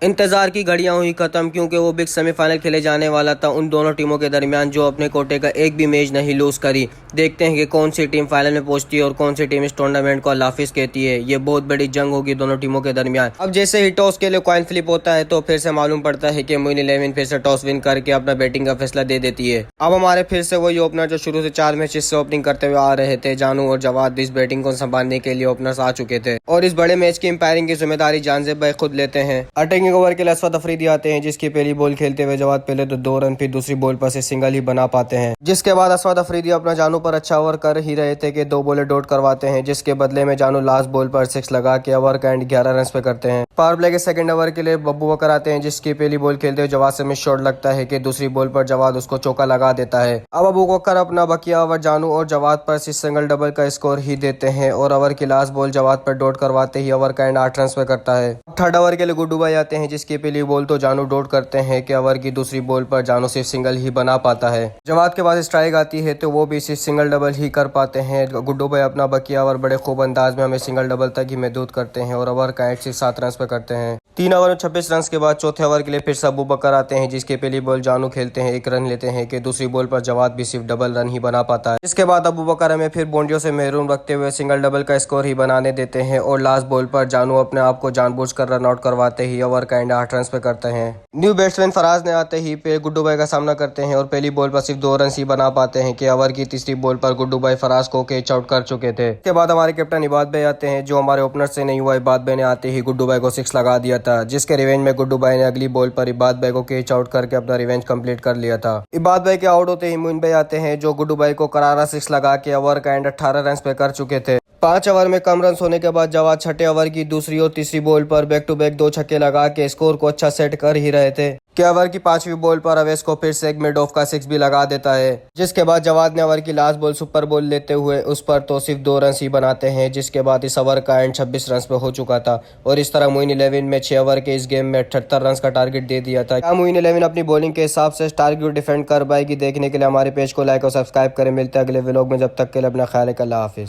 इंतजार की घड़ियां हुई खत्म क्योंकि वो बिग सेमीफाइनल खेले जाने वाला था उन दोनों टीमों के दरमियान जो अपने कोटे का एक भी मैच नहीं लूज करी। देखते हैं कि कौन सी टीम फाइनल में पहुंचती है और कौन सी टीम इस टूर्नामेंट को अल्लाफिज कहती है। ये बहुत बड़ी जंग होगी दोनों टीमों के दरमियान। अब जैसे ही टॉस के लिए कॉइन फ्लिप होता है तो फिर से मालूम पड़ता है कि मोइन 11 फिर से टॉस विन करके अपना बैटिंग का फैसला दे देती है। अब हमारे फिर से वही ओपनर जो शुरू से 4 मैचेस से ओपनिंग करते हुए आ रहे थे, जानू और जवाद भी इस बैटिंग को संभालने के लिए ओपनर्स आ चुके थे और इस बड़े मैच की अंपायरिंग की जिम्मेदारी जानजेब भाई खुद लेते हैं। अटैकिंग ओवर के लिए असफद अफरीदी आते हैं जिसकी पहली बॉल खेलते हुए जवाद पहले तो 2 रन फिर दूसरी बॉल पर से सिंगल ही बना पाते हैं, जिसके बाद असफद अफरीदी अपना जानू पर अच्छा ओवर कर ही रहे थे कि 2 बॉलें डॉट करवाते हैं, जिसके बदले में जानू लास्ट बॉल पर 6 लगा के ओवर का एंड 11 रन पे करते हैं। पावर प्ले के सेकंड ओवर के लिए बब्बू बकर आते हैं जिसकी पहली बॉल खेलते हुए जवाद से मिस शॉट लगता है कि दूसरी बॉल पर जवाद उसको चौका लगा देता है। अब अबू बकर अपना बकिया ओवर जानू और जवाद पर सिंगल डबल का स्कोर ही देते हैं और ओवर की लास्ट बॉल जवाद पर डॉट करवाते ही ओवर का एंड 8 रन पे करता है। थर्ड ओवर के लिए गुड्डू भाई आते हैं जिसकी पहली बॉल तो जानू डॉट करते हैं कि ओवर की दूसरी बॉल पर जानू सिर्फ सिंगल ही बना पाता है। जवाद के बाद स्ट्राइक आती है तो वो भी सिर्फ सिंगल डबल ही कर पाते हैं। गुड्डू भाई अपना बकिया ओवर बड़े खूब अंदाज में हमें सिंगल डबल तक ही महदूद करते हैं और ओवर का एंड सिर्फ 7 रन पे करते हैं। 3 ओवर में 26 रन के बाद चौथे ओवर के लिए फिर से अबू बकर आते हैं जिसके पहली बॉल जानू खेलते हैं 1 रन लेते हैं कि दूसरी बॉल पर जवाद भी सिर्फ डबल रन ही बना पाता है। इसके बाद अबू बकर हमें फिर बाउंड्रियों से महरूम रखते हुए सिंगल डबल का स्कोर ही बनाने देते हैं और लास्ट बॉल पर जानू अपने आप को जानबूझकर रन आउट करवाते ही ओवर का एंड 8 रन पे करते हैं। न्यू बैट्समैन फराज ने आते ही पे गुड्डू भाई का सामना करते हैं और पहली बॉल पर सिर्फ 2 रन ही बना पाते हैं कि ओवर की तीसरी बॉल पर गुड्डू भाई फराज को कैच आउट कर चुके थे। इसके बाद हमारे कैप्टन इबाद भाई आते हैं जो हमारे ओपनर से नहीं हुआ। इबाद भाई ने आते ही गुड्डू भाई को 6 लगा दिया था जिसके रिवेंज में गुड्डू भाई ने अगली बॉल पर इबाद भाई को कैच आउट करके अपना रिवेंज कंप्लीट कर लिया था। इबाद भाई के आउट होते ही मोइन भाई आते हैं जो गुड्डू भाई को करारा 6 लगा के ओवर का एंड 18 रन पे कर चुके थे। 5 ओवर में कम रन होने के बाद जवाद छठे ओवर की दूसरी और तीसरी बॉल पर बैक टू बैक 2 छक्के लगा के स्कोर को अच्छा सेट कर ही रहे थे कि ओवर की 5वीं बॉल पर अवैस को फिर से एक मिड ऑफ का 6 भी लगा देता है, जिसके बाद जवाद ने ओवर की लास्ट बॉल सुपर बॉल लेते हुए उस पर तो सिर्फ 2 रन ही बनाते हैं, जिसके बाद इस ओवर का एंड 26 रन पे हो चुका था और इस तरह मोइन 11 में 6 ओवर के इस गेम में 78 रन का टारगेट दे दिया था। क्या मोइन 11 अपनी बॉलिंग के हिसाब से टारगेट को डिफेंड कर पाएगी? देखने के लिए हमारे पेज को लाइक और सब्सक्राइब करें। मिलते हैं अगले व्लॉग में, जब तक के लिए अपना ख्याल रखें। अल्लाह हाफिज।